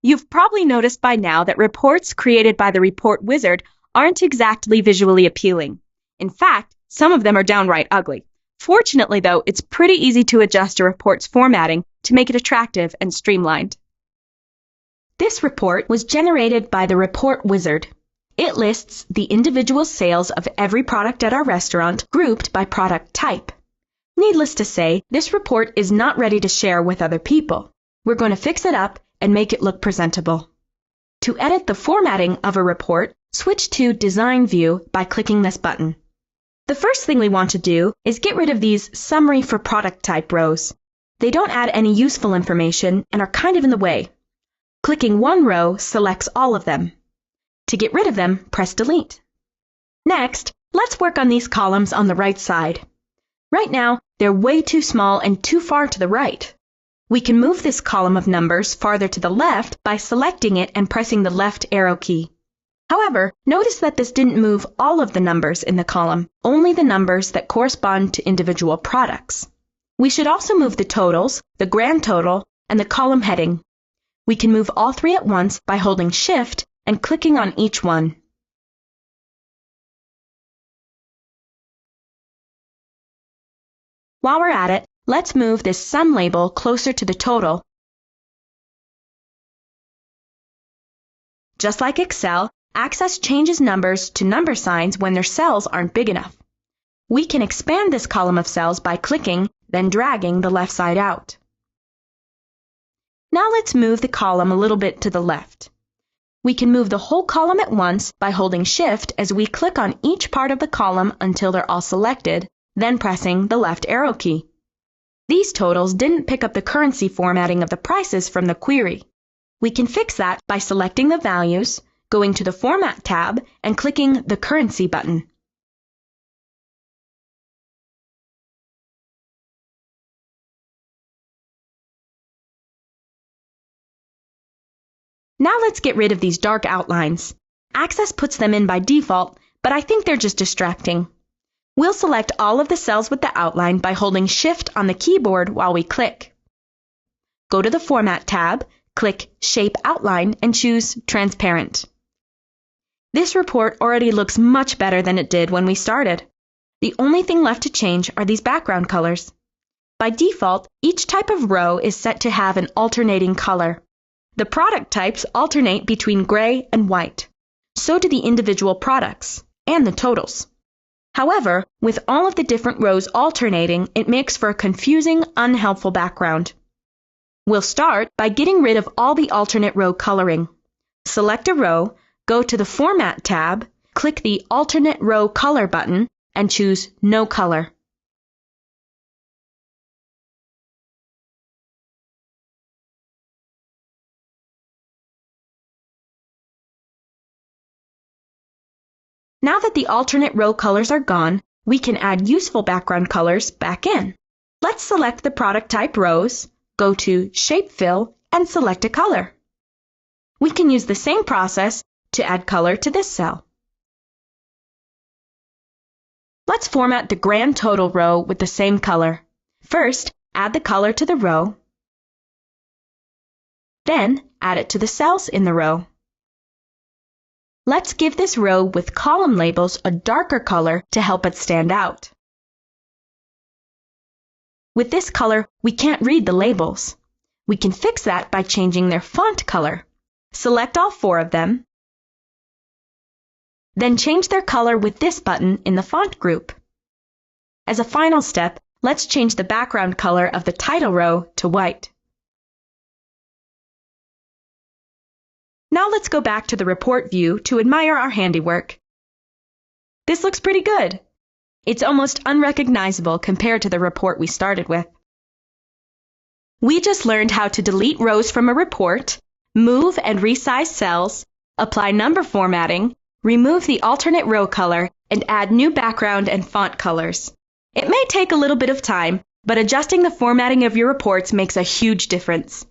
You've probably noticed by now that reports created by the report wizard aren't exactly visually appealing. In fact, some of them are downright ugly. Fortunately, though, it's pretty easy to adjust a report's formatting to make it attractive and streamlined. This report was generated by the report wizard. It lists the individual sales of every product at our restaurant grouped by product type. Needless to say, this report is not ready to share with other people. We're going to fix it up and make it look presentable. To edit the formatting of a report, switch to Design View by clicking this button. The first thing we want to do is get rid of these Summary for Product Type rows. They don't add any useful information and are kind of in the way. Clicking one row selects all of them. To get rid of them, press Delete. Next, let's work on these columns on the right side. Right now, they're way too small and too far to the right. We can move this column of numbers farther to the left by selecting it and pressing the left arrow key. However, notice that this didn't move all of the numbers in the column, only the numbers that correspond to individual products. We should also move the totals, the grand total, and the column heading. We can move all three at once by holding Shift and clicking on each one. While we're at it, let's move this sum label closer to the total. Just like Excel, Access changes numbers to number signs when their cells aren't big enough. We can expand this column of cells by clicking, then dragging the left side out. Now let's move the column a little bit to the left. We can move the whole column at once by holding Shift as we click on each part of the column until they're all selected, then pressing the left arrow key. These totals didn't pick up the currency formatting of the prices from the query. We can fix that by selecting the values, going to the Format tab, and clicking the Currency button. Now let's get rid of these dark outlines. Access puts them in by default, but I think they're just distracting. We'll select all of the cells with the outline by holding Shift on the keyboard while we click. Go to the Format tab, click Shape Outline, and choose Transparent. This report already looks much better than it did when we started. The only thing left to change are these background colors. By default, each type of row is set to have an alternating color. The product types alternate between gray and white. So do the individual products and the totals. However, with all of the different rows alternating, it makes for a confusing, unhelpful background. We'll start by getting rid of all the alternate row coloring. Select a row, go to the Format tab, click the Alternate Row Color button, and choose No Color. Now that the alternate row colors are gone, we can add useful background colors back in. Let's select the product type rows, go to Shape Fill, and select a color. We can use the same process to add color to this cell. Let's format the grand total row with the same color. First, add the color to the row. Then, add it to the cells in the row. Let's give this row with column labels a darker color to help it stand out. With this color, we can't read the labels. We can fix that by changing their font color. Select all four of them, then change their color with this button in the font group. As a final step, let's change the background color of the title row to white. Now let's go back to the report view to admire our handiwork. This looks pretty good. It's almost unrecognizable compared to the report we started with. We just learned how to delete rows from a report, move and resize cells, apply number formatting, remove the alternate row color, and add new background and font colors. It may take a little bit of time, but adjusting the formatting of your reports makes a huge difference.